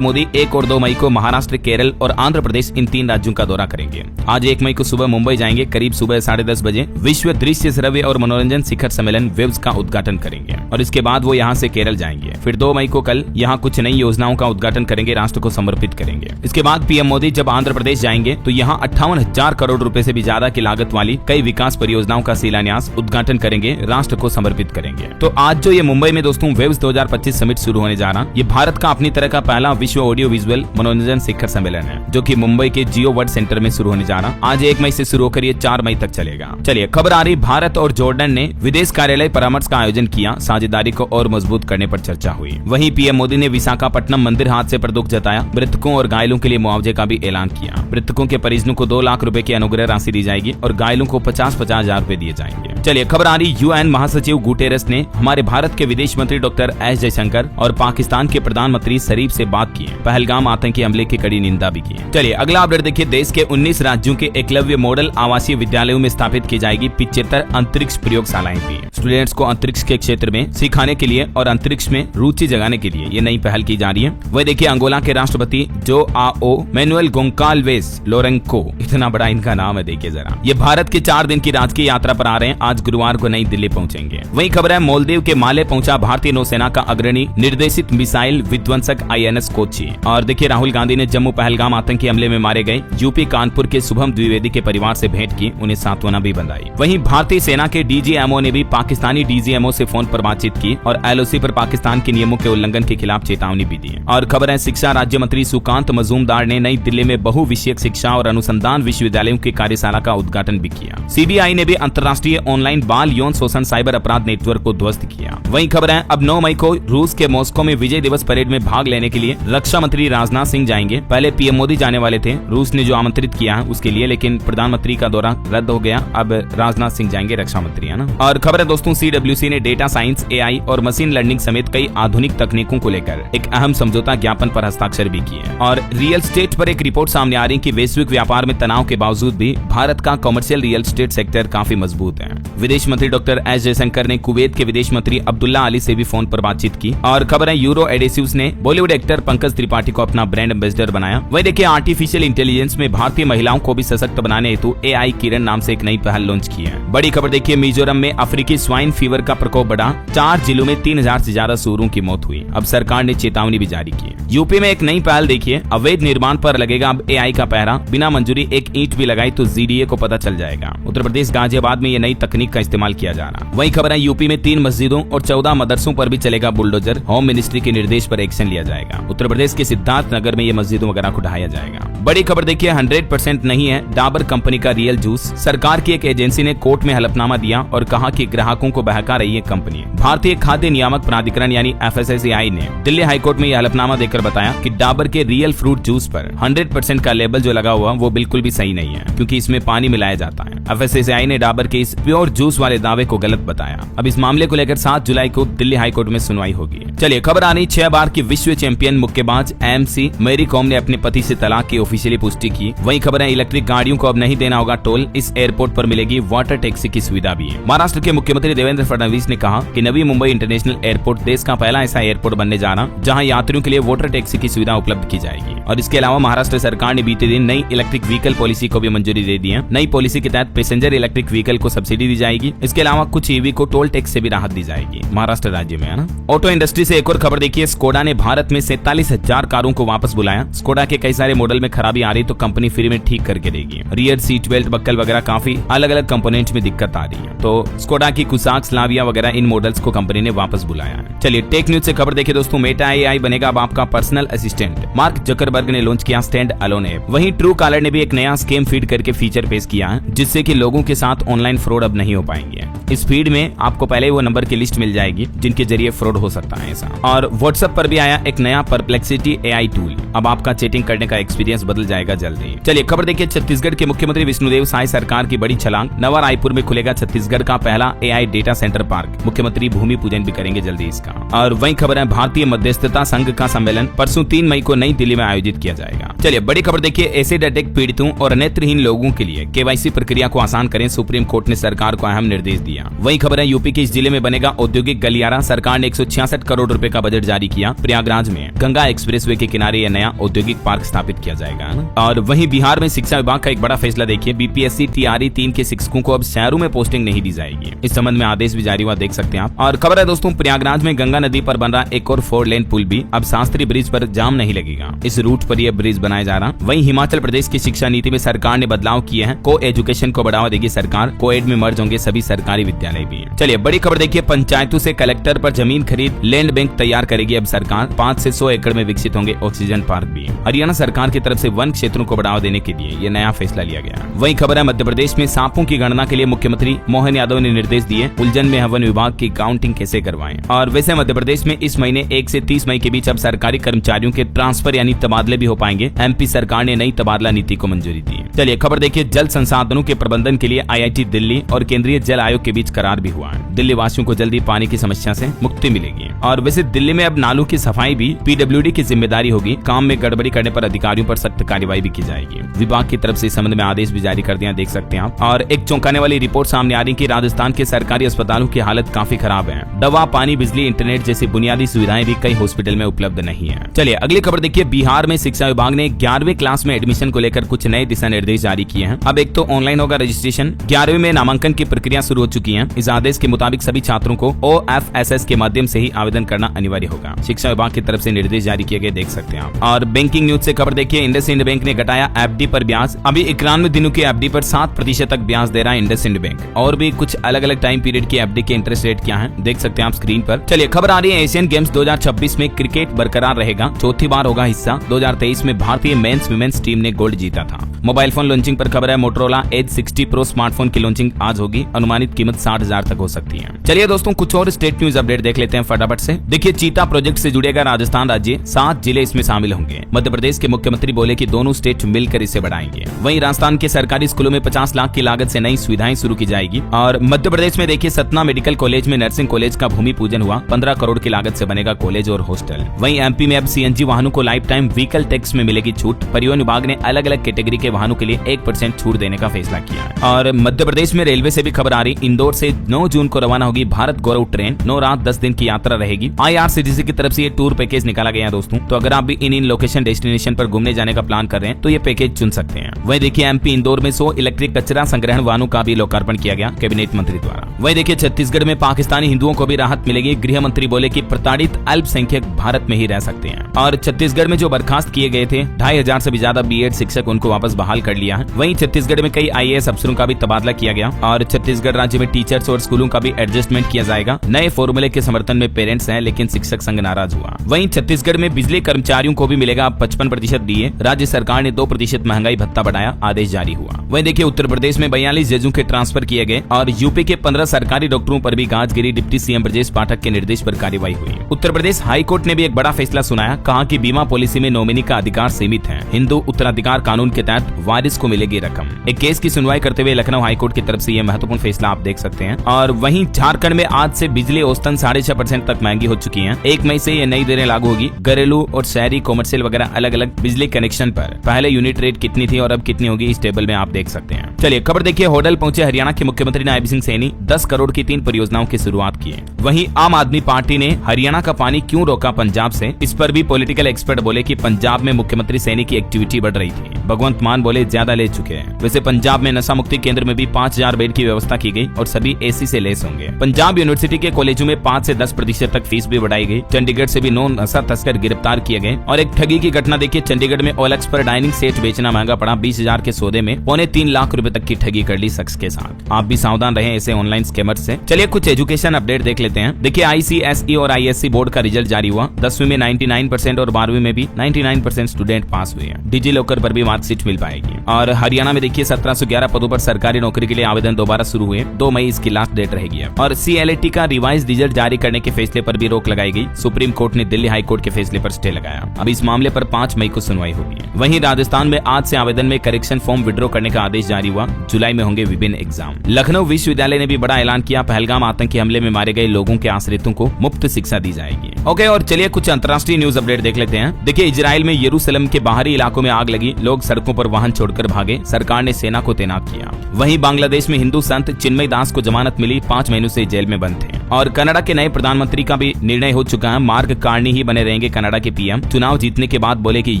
मोदी 1 और 2 मई को महाराष्ट्र, केरल और आंध्र प्रदेश, इन 3 राज्यों का दौरा करेंगे। आज 1 मई को सुबह मुंबई जाएंगे। करीब सुबह 10:30 बजे विश्व दृश्य श्रव्य और मनोरंजन शिखर सम्मेलन वेव्स का उद्घाटन करेंगे और इसके बाद वो यहाँ से केरल जाएंगे। फिर 2 मई को कल यहाँ कुछ नई योजनाओं का उद्घाटन करेंगे, राष्ट्र को समर्पित करेंगे। इसके बाद पीएम मोदी जब आंध्र प्रदेश जाएंगे तो यहाँ 58,000 करोड़ रुपए से भी ज्यादा की लागत वाली कई विकास परियोजनाओं का शिलान्यास, उद्घाटन करेंगे, राष्ट्र को समर्पित करेंगे। तो आज जो ये मुंबई में दोस्तों वेव्स 2025 समिट शुरू होने जा रहा, ये भारत का अपनी तरह का पहला विश्व ऑडियो विजुअल मनोरंजन शिखर सम्मेलन है, जो कि मुंबई के जियो वर्ल्ड सेंटर में शुरू होने जा रहा। आज 1 मई से शुरू होकर ये 4 मई तक चलेगा। चलिए खबर आ रही, भारत और जॉर्डन ने विदेश कार्यालय परामर्श का आयोजन किया। साझेदारी को और मजबूत करने पर चर्चा हुई। वहीं पीएम मोदी ने विशाखापट्टनम मंदिर हादसे पर दुख जताया। मृतकों और घायलों के लिए मुआवजे का भी ऐलान किया। मृतकों के परिजनों को 2 लाख रुपए की अनुग्रह राशि दी जाएगी और घायलों को 50,000 रुपए दिए जाएंगे। चलिए खबर आ रही, यूएन महासचिव गुटेरेस ने हमारे भारत के विदेश मंत्री डॉक्टर एस जयशंकर और पाकिस्तान के प्रधानमंत्री शरीफ से बात की। पहलगाम आतंकी हमले की कड़ी निंदा भी की। चलिए अगला अपडेट देखिए। देश के 19 राज्यों के एकलव्य मॉडल आवासीय विद्यालयों में स्थापित की जाएगी 75 अंतरिक्ष प्रयोगशालाएं भी। स्टूडेंट्स को अंतरिक्ष के क्षेत्र में सिखाने के लिए और अंतरिक्ष में रुचि जगाने के लिए ये नई पहल की जा रही है। वह देखिए, अंगोला के राष्ट्रपति जोआओ मैनुएल गोंकाल्वेस लोरेंको, इतना बड़ा इनका नाम है, देखिए जरा। ये भारत के 4 दिन की राजकीय यात्रा पर आ रहे हैं। आज गुरुवार को नई दिल्ली पहुंचेंगे। वही खबर है, मालदीव के माले पहुंचा भारतीय नौसेना का अग्रणी निर्देशित मिसाइल विध्वंसक INS कोची। और देखिए, राहुल गांधी ने जम्मू पहलगाम आतंकी हमले में मारे गए यूपी कानपुर के शुभम द्विवेदी के परिवार से भेंट की, उन्हें सांत्वना भी बंधाई। वहीं भारतीय सेना के DGMO ने भी पाकिस्तानी DGMO से फोन पर बातचीत की और LOC पर पाकिस्तान के नियमों के उल्लंघन के खिलाफ चेतावनी भी दी। और खबर है, शिक्षा राज्य मंत्री सुकांत मजूमदार ने नई दिल्ली में बहुविषयक शिक्षा और अनुसंधान विश्वविद्यालयों की कार्यशाला का उद्घाटन भी किया। CBI ने भी अंतर्राष्ट्रीय ऑनलाइन बाल यौन शोषण साइबर अपराध नेटवर्क को ध्वस्त किया। वहीं खबर है, अब 9 मई को रूस के मॉस्को में विजय दिवस परेड में भाग लेने के लिए रक्षा मंत्री राजनाथ सिंह जाएंगे। पहले पीएम मोदी जाने वाले थे, रूस ने जो आमंत्रित किया है उसके लिए, लेकिन प्रधानमंत्री का दौरा रद्द हो गया। अब राजनाथ सिंह जाएंगे, रक्षा मंत्री, है ना। और खबर है दोस्तों, CWC ने डेटा साइंस, AI और मशीन लर्निंग समेत कई आधुनिक तकनीकों को लेकर एक अहम समझौता ज्ञापन पर हस्ताक्षर भी किए। और रियल एस्टेट पर एक रिपोर्ट सामने आ रही कि वैश्विक व्यापार में तनाव के बावजूद भी भारत का कमर्शियल रियल एस्टेट सेक्टर काफी मजबूत है। विदेश मंत्री डॉक्टर एस जयशंकर ने कुवैत के विदेश मंत्री अब्दुल्ला अली से भी फोन पर बातचीत की। और खबर है, यूरो एडेसिव्स ने बॉलीवुड एक्टर पंकज त्रिपाठी को अपना ब्रांड एम्बेसडर बनाया। वही देखिए, आर्टिफिशियल इंटेलिजेंस में भारतीय महिलाओं को भी सशक्त बनाने हेतु AI किरण नाम से एक नई पहल लॉन्च की है। बड़ी खबर देखिए, मिजोरम में अफ्रीकी स्वाइन फीवर का प्रकोप बढ़ा। 4 जिलों में 3000 से ज्यादा सूअरों की मौत हुई। अब सरकार ने चेतावनी भी जारी की। यूपी में एक नई पहल देखिए, अवैध निर्माण पर लगेगा अब AI का पहरा। बिना मंजूरी एक ईंट भी लगाई तो GDA को पता चल जाएगा। उत्तर प्रदेश गाजियाबाद में ये नई तकनीक का इस्तेमाल किया जा रहा। वही खबर है, यूपी में 3 मस्जिदों और 14 मदरसों पर भी चलेगा बुलडोजर। होम मिनिस्ट्री के निर्देश पर एक्शन लिया जाएगा। उत्तर प्रदेश के सिद्धार्थ नगर में ये मस्जिदों वगैरह को ढहाया जाएगा। बड़ी खबर देखिए, 100% नहीं है डाबर कंपनी का रियल जूस। सरकार की एक एजेंसी ने कोर्ट में हलफनामा दिया और कहा कि ग्राहकों को बहका रही है कंपनी। भारतीय खाद्य नियामक प्राधिकरण यानी FSSAI ने दिल्ली हाईकोर्ट में यह हलफनामा देकर बताया कि डाबर के रियल फ्रूट जूस पर 100% का लेबल जो लगा हुआ वो बिल्कुल भी सही नहीं है, क्योंकि इसमें पानी मिलाया जाता है। FSSAI ने डाबर के इस प्योर जूस वाले दावे को गलत बताया। अब इस मामले को लेकर 7 जुलाई को दिल्ली हाईकोर्ट में सुनवाई होगी। चलिए खबर आ रही, 6 बार की विश्व चैंपियन मुक्केबाज MC मैरी कॉम ने अपने पति से तलाक की ऑफिशियली पुष्टि की। वही खबर है, इलेक्ट्रिक गाड़ियों को अब नहीं देना होगा टोल। इस एयरपोर्ट पर मिलेगी वाटर टैक्सी की सुविधा भी है। महाराष्ट्र के मुख्यमंत्री देवेंद्र फडणवीस ने कहा कि नवी मुंबई इंटरनेशनल एयरपोर्ट देश का पहला ऐसा एयरपोर्ट बनने जा रहा जहां यात्रियों के लिए वाटर टैक्सी की सुविधा उपलब्ध की जाएगी। और इसके अलावा महाराष्ट्र सरकार ने बीते दिन नई इलेक्ट्रिक व्हीकल पॉलिसी को भी मंजूरी दे दी है। नई पॉलिसी के तहत पैसेंजर इलेक्ट्रिक व्हीकल को सब्सिडी दी जाएगी। इसके अलावा कुछ EV को टोल टैक्स से भी राहत दी जाएगी महाराष्ट्र राज्य में, है ना। ऑटो इंडस्ट्री से एक और खबर देखिए, स्कोडा ने भारत में 47,000 कारों को वापस बुलाया। स्कोडा के कई सारे मॉडल में खराब खराबी आ रही तो कंपनी फ्री में ठीक करके देगी। रियर सीट बेल्ट, बक्कल वगैरह काफी अलग अलग कंपोनेंट में दिक्कत आ रही है, तो स्कोडा की कुसाक, स्लाविया वगैरह इन मॉडल्स को कंपनी ने वापस बुलाया है। चलिए टेक न्यूज से खबर देखिए दोस्तों, मेटा एआई बनेगा अब आपका पर्सनल असिस्टेंट। मार्क जकरबर्ग ने लॉन्च किया स्टैंड अलोन ऐप। वहीं ट्रू कॉलर ने भी एक नया स्कैम फीड करके फीचर पेश किया है, जिससे कि लोगों के साथ ऑनलाइन फ्रॉड अब नहीं हो पाएंगे। इस फीड में आपको पहले वो नंबर की लिस्ट मिल जाएगी जिनके जरिए फ्रॉड हो सकता है ऐसा। और व्हाट्सएप पर भी आया एक नया परप्लेक्सिटी एआई टूल। अब आपका चैटिंग करने का एक्सपीरियंस बदल जाएगा जल्दी। चलिए खबर देखिए, छत्तीसगढ़ के मुख्यमंत्री विष्णुदेव साय सरकार की बड़ी छलांग। नवा रायपुर में खुलेगा छत्तीसगढ़ का पहला एआई डेटा सेंटर पार्क। मुख्यमंत्री भूमि पूजन भी करेंगे जल्दी इसका। और वही खबर है, भारतीय मध्यस्थता संघ का सम्मेलन परसों 3 मई को नई दिल्ली में आयोजित किया जाएगा। चलिए बड़ी खबर देखिए, एसिड अटैक पीड़ितों और नेत्रहीन लोगों के लिए केवाईसी प्रक्रिया को आसान करें, सुप्रीम कोर्ट ने सरकार को अहम निर्देश दिया। वही खबर है, यूपी के इस जिले में बनेगा औद्योगिक गलियारा। सरकार ने 166 करोड़ रुपए का बजट जारी किया। प्रयागराज में गंगा एक्सप्रेसवे के किनारे यह नया औद्योगिक पार्क स्थापित किया जाएगा। और वहीं बिहार में शिक्षा विभाग का एक बड़ा फैसला देखिए, बीपीएससी टीआरई 3 के शिक्षकों को अब शहरों में पोस्टिंग नहीं दी जाएगी। इस संबंध में आदेश भी जारी हुआ, देख सकते हैं आप। और खबर है दोस्तों, प्रयागराज में गंगा नदी पर बन रहा एक और 4 लेन पुल भी अब शास्त्री ब्रिज पर जाम नहीं लगेगा। इस रूट पर यह ब्रिज बनाया जा रहा। वहीं हिमाचल प्रदेश की शिक्षा नीति में सरकार ने बदलाव किए हैं। को एजुकेशन को बढ़ावा देगी सरकार। कोएड में मर्ज होंगे सभी सरकारी विद्यालय भी। चलिए बड़ी खबर देखिए, पंचायतों से कलेक्टर पर जमीन खरीद लैंड बैंक तैयार करेगी अब सरकार। 5 से 100 एकड़ में विकसित होंगे ऑक्सीजन पार्क भी। हरियाणा सरकार की तरफ से वन क्षेत्रों को बढ़ावा देने के लिए यह नया फैसला लिया गया। वही खबर है, मध्य प्रदेश में सांपों की गणना के लिए मुख्यमंत्री मोहन यादव ने निर्देश दिए। उलझन में वन विभाग की काउंटिंग कैसे करवाएं। और वैसे मध्य प्रदेश में इस महीने 1 से 30 मई के बीच अब सरकारी कर्मचारियों के ट्रांसफर यानी तबादले भी हो पाएंगे। एमपी सरकार ने नई तबादला नीति को मंजूरी दी। चलिए खबर देखिए, जल संसाधनों के प्रबंधन के लिए आईआईटी दिल्ली और केंद्रीय जल आयोग के बीच करार भी हुआ है। दिल्ली वासियों को जल्दी पानी की समस्या से मुक्ति मिलेगी। और वैसे दिल्ली में अब नालों की सफाई भी पीडब्ल्यूडी की जिम्मेदारी होगी। काम में गड़बड़ी करने पर अधिकारियों पर सख्त कार्रवाई भी की जाएगी। विभाग की तरफ से इस संबंध में आदेश भी जारी कर दिया, देख सकते हैं आप। और एक चौंकाने वाली रिपोर्ट सामने आ रही कि राजस्थान के सरकारी अस्पतालों की हालत काफी खराब है। दवा, पानी, बिजली, इंटरनेट जैसी बुनियादी सुविधाएं भी कई हॉस्पिटल में उपलब्ध नहीं है। चलिए अगली खबर देखिए, बिहार में शिक्षा विभाग ने 11वीं क्लास में एडमिशन को लेकर कुछ नए दिशा निर्देश जारी किए हैं। अब एक तो ऑनलाइन होगा रजिस्ट्रेशन। 11वीं में नामांकन की प्रक्रिया शुरू हो चुकी है। इस आदेश के मुताबिक सभी छात्रों को OFSS के माध्यम से ही आवेदन करना अनिवार्य होगा। शिक्षा विभाग की तरफ से निर्देश जारी किए गए, देख सकते हैं आप। और बैंकिंग न्यूज से खबर देखिए, इंडसइंड बैंक ने घटाया एफडी पर ब्याज। अभी 91 दिनों की एफडी पर 7% तक ब्याज दे रहा है इंडसइंड बैंक। और भी कुछ अलग अलग टाइम पीरियड की एफडी के इंटरेस्ट रेट क्या है, देख सकते हैं आप स्क्रीन पर। चलिए खबर आ रही है, एशियन गेम्स 2026 में क्रिकेट बरकरार रहेगा। चौथी बार होगा हिस्सा। 2023 में भारतीय मेंस विमेंस टीम ने गोल्ड जीता था। मोबाइल फोन लॉन्चिंग पर खबर है, मोटरोला एज 60 प्रो स्मार्टफोन की लॉन्चिंग आज होगी। अनुमानित कीमत 60,000 तक हो सकती है। चलिए दोस्तों कुछ और स्टेट न्यूज अपडेट देख लेते हैं फटाफट से। देखिए, चीता प्रोजेक्ट से जुड़ेगा राजस्थान राज्य। 7 जिले इसमें शामिल होंगे। मध्य प्रदेश के मुख्यमंत्री बोले कि दोनों स्टेट मिलकर इसे बढ़ाएंगे। वहीं राजस्थान के सरकारी स्कूलों में 50 लाख की लागत से नई सुविधाएं शुरू की जाएगी। और मध्य प्रदेश में देखिए, सतना मेडिकल कॉलेज में नर्सिंग कॉलेज का भूमि पूजन हुआ। 15 करोड़ की लागत से बनेगा कॉलेज और हॉस्टल। वहीं एमपी में अब सीएनजी वाहनों को लाइफ टाइम व्हीकल टैक्स में मिलेगी छूट। परिवहन विभाग ने अलग अलग कैटेगरी के वाहनों के लिए 1% छूट देने का फैसला किया है। और मध्य प्रदेश में रेलवे से भी खबर आ रही, इंदौर से 9 जून को रवाना होगी भारत गौरव ट्रेन। 9 रात 10 दिन की यात्रा रहेगी। IRCTC की तरफ से ये टूर पैकेज निकाला गया है दोस्तों। तो अगर आप भी इन लोकेशन डेस्टिनेशन पर घूमने जाने का प्लान कर रहे हैं तो ये पैकेज चुन सकते हैं। वहीं देखिए, एमपी इंदौर में 100 इलेक्ट्रिक कचरा संग्रहण वाहनों का भी लोकार्पण किया गया कैबिनेट मंत्री द्वारा। वहीं देखिए, छत्तीसगढ़ में पाकिस्तानी हिंदुओं को भी राहत मिलेगी। गृह मंत्री बोले कि प्रताड़ित अल्पसंख्यक भारत में ही रह सकते हैं। और छत्तीसगढ़ में जो बर्खास्त किए गए थे 2,500 से भी ज्यादा बीएड शिक्षक, उनको वापस बहाल कर लिया है। वहीं छत्तीसगढ़ में कई IAS अफसरों का भी तबादला किया गया। और छत्तीसगढ़ राज्य में टीचर्स और स्कूलों का भी एडजस्टमेंट किया जाएगा। नए फॉर्मूले के समर्थन में पेरेंट्स हैं, लेकिन शिक्षक संघ नाराज हुआ। वहीं छत्तीसगढ़ में बिजली कर्मचारियों को भी मिलेगा 55% डीए। राज्य सरकार ने 2% महंगाई भत्ता बढ़ाया, आदेश जारी हुआ। वहीं देखिए, उत्तर प्रदेश में 42 जजों के ट्रांसफर किए गए। और यूपी के 15 सरकारी डॉक्टरों पर भी गाज गिरी। डिप्टी सीएम ब्रजेश पाठक के निर्देश पर कार्रवाई हुई। उत्तर प्रदेश हाईकोर्ट ने भी एक बड़ा फैसला सुनाया। कहा कि बीमा पॉलिसी में नॉमिनी का अधिकार सीमित है। हिंदू उत्तराधिकार कानून के तहत वारिस को मिलेगी रकम। एक केस की सुनवाई करते हुए लखनऊ हाईकोर्ट की तरफ से यह महत्वपूर्ण फैसला आप देख सकते हैं। और वहीं झारखंड में आज से बिजली औसतन 6.5% तक महंगी हो चुकी है। 1 मई से ये नई दरें लागू होगी। घरेलू और शहरी कॉमर्शियल वगैरह अलग अलग बिजली कनेक्शन पर पहले यूनिट रेट कितनी थी और अब कितनी होगी, इस टेबल में आप देख सकते हैं। चलिए खबर देखिए, होडल पहुंचे हरियाणा के मुख्यमंत्री नायब सिंह सैनी, 10 करोड़ की 3 परियोजनाओं की शुरुआत की है। वहीं आम आदमी पार्टी ने हरियाणा का पानी क्यों रोका पंजाब से, इस पर भी पॉलिटिकल एक्सपर्ट बोले कि पंजाब में मुख्यमंत्री सैनी की एक्टिविटी बढ़ रही थी। भगवंत मान बोले ज्यादा ले चुके हैं। वैसे पंजाब में नशा मुक्ति केंद्र में भी 5000 बेड की व्यवस्था की गई और सभी एसी से लेस होंगे। पंजाब यूनिवर्सिटी के कॉलेजों में 5 से 10% तक फीस भी बढ़ाई गई। चंडीगढ़ से भी 9 नशा तस्कर गिरफ्तार किए गए। और एक ठगी की घटना देखिए, चंडीगढ़ में ओएलएक्स पर डाइनिंग सेट बेचना महंगा पड़ा। 20,000 के सौदे में 3.25 लाख रुपए तक की ठगी कर ली शख्स के साथ। आप भी सावधान रहें ऐसे ऑनलाइन स्कैमर्स से। चलिए कुछ एजुकेशन अपडेट देख लेते हैं। देखिए ICSE और ISC बोर्ड का रिजल्ट जारी हुआ। 10वीं में 99% और 12वीं में भी 99% स्टूडेंट पास हुए हैं। डिजी लॉकर पर भी मार्कशीट मिल पाएगी। और हरियाणा में देखिए 1711 पदों पर सरकारी नौकरी के लिए आवेदन दोबारा शुरू हुए। 2 मई इसकी लास्ट डेट रहेगी। और CLAT का रिवाइज रिजल्ट जारी करने के फैसले पर भी रोक लगाई गई। सुप्रीम कोर्ट ने दिल्ली हाई कोर्ट के फैसले पर स्टे लगाया। अब इस मामले पर 5 मई को सुनवाई होगी। वहीं राजस्थान में आज से आवेदन में करेक्शन फॉर्म विड्रॉ करने का आदेश जारी हुआ। जुलाई में होंगे विभिन्न एग्जाम। लखनऊ विश्वविद्यालय ने भी बड़ा ऐलान किया, पहलगाम आतंकी हमले में मारे गए लोगों के आश्रितों को मुफ्त शिक्षा दी जाएगी। ओके, और चलिए कुछ अंतर्राष्ट्रीय न्यूज अपडेट देख लेते हैं। देखिए इजराइल में यरूशलेम के बाहरी इलाकों में आग लगी। लोग सड़कों पर वाहन छोड़कर भागे। सरकार ने सेना को तैनात किया। वहीं बांग्लादेश में हिंदू संत चिन्मय दास को जमानत मिली। 5 महीनों से जेल में बंद थे। और कनाडा के नए प्रधानमंत्री का भी निर्णय हो चुका है। मार्क कार्नी ही बने रहेंगे कनाडा के PM। चुनाव जीतने के बाद बोले कि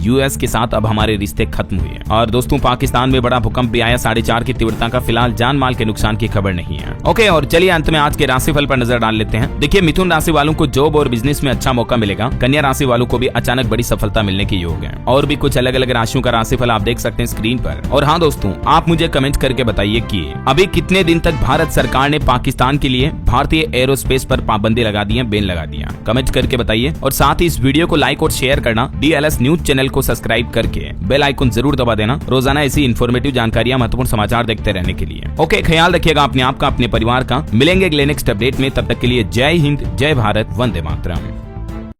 US के साथ अब हमारे रिश्ते खत्म हुए। और दोस्तों पाकिस्तान में बड़ा भूकंप भी आया, 4.5 की तीव्रता का। फिलहाल जान माल के नुकसान की खबर नहीं है। ओके, और चलिए अंत में आज के राशिफल पर नजर डाल लेते हैं। देखिए मिथुन राशि वालों को जॉब और बिजनेस में अच्छा मौका मिलेगा। कन्या राशि वालों को भी अचानक बड़ी सफलता मिलने की योग है। और भी कुछ अलग अलग राशियों का राशिफल आप देख सकते हैं स्क्रीन पर। और हाँ दोस्तों, आप मुझे कमेंट करके बताइए कि अभी कितने दिन तक भारत सरकार ने पाकिस्तान के लिए भारतीय एरोस्पेस पर पाबंदी लगा दी है, बैन लगा दिया। कमेंट करके बताइए। और साथ ही इस वीडियो को लाइक और शेयर करना। DLS न्यूज चैनल को सब्सक्राइब करके बेल आइकन जरूर दबा देना, रोजाना ऐसी इन्फॉर्मेटिव जानकारियां, महत्वपूर्ण समाचार देखते रहने के लिए। ओके, ख्याल रखिएगा अपने आप का, अपने परिवार का। मिलेंगे अगले नेक्स्ट अपडेट में। तब तक के लिए जय हिंद, जय भारत, वंदे मातरम।